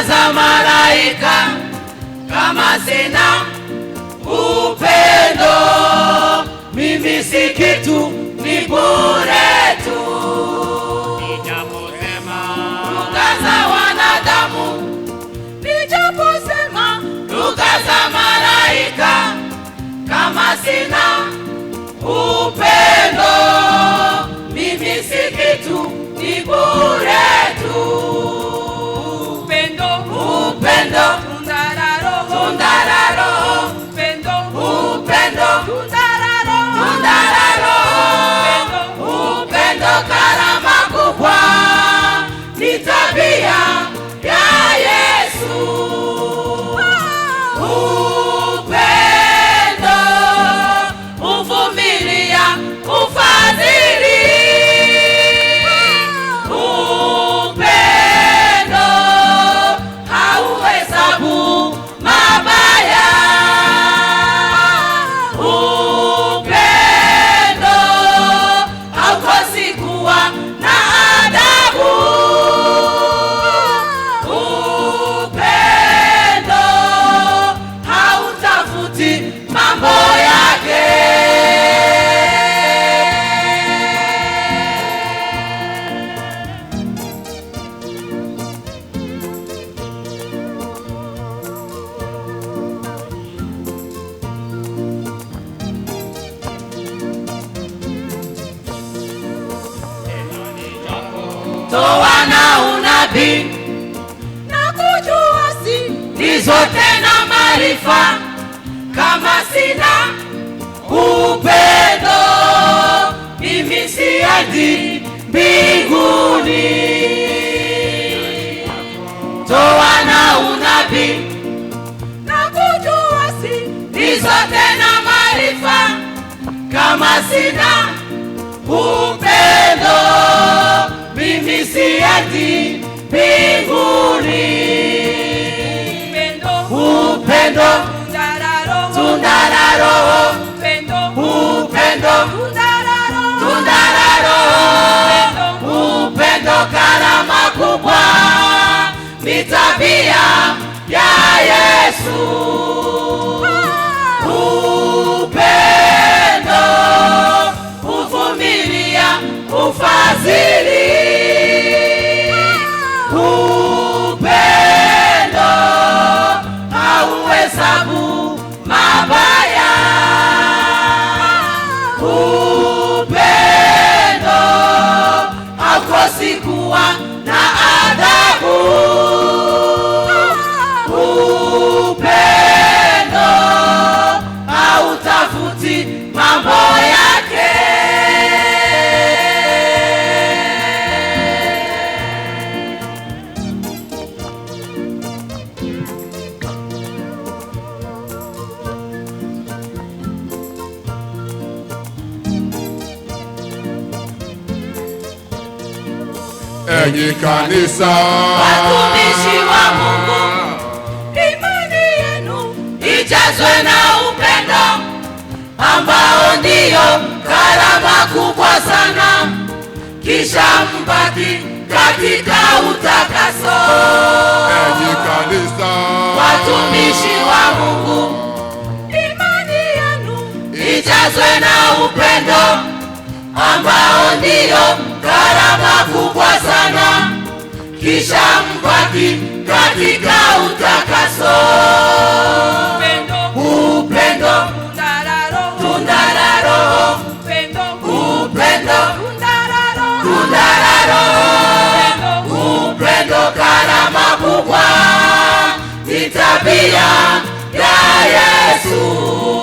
za malaika, kama sina upendo mimi si kitu, ni bure tu. Nijaposema lugha za wanadamu, nijaposema lugha za malaika, kama sina upendo mimi si kitu, ni bure tu. Upendo, upendo, tunda roho, upendo, upendo, tunda roho, upendo karama kubwa, ni tabia ya Yesu. Upendo uvumilia, ufadhili. Upendo hauhesabu mabaya. Upendo haukosi kuwa na adabu. Upendo hautafuti mambo yake. Toa na unabii na kujua siri zote na maarifa, kama sina upendo mimi siendi mbinguni. Toa na unabii na kujua siri zote na maarifa, kama sina upendo mimi siendi mbinguni. Upendo, tunda la Roho, upendo, tunda la Roho, upendo karama kubwa, ni tabia ya Yesu. Upendo uvumilia, ufadhili. Upendo hauhesabu mabaya. Upendo haukosi kuwa na adabu. Upendo hautafuti mambo yake. Enyi kanisa, watumishi wa Mungu, imani yenu ijazwe na upendo, ambao ndio karama kubwa sana, kisha mbaki katika utakaso. enyi kanisa, Watumishi wa Mungu, imani yenu ijazwe na upendo, ambao ndio karama kubwa sana, kisha mbaki katika utakaso. Upendo, tunda la Roho, upendo, tunda la Roho, upendo karama kubwa, ni tabia ya Yesu.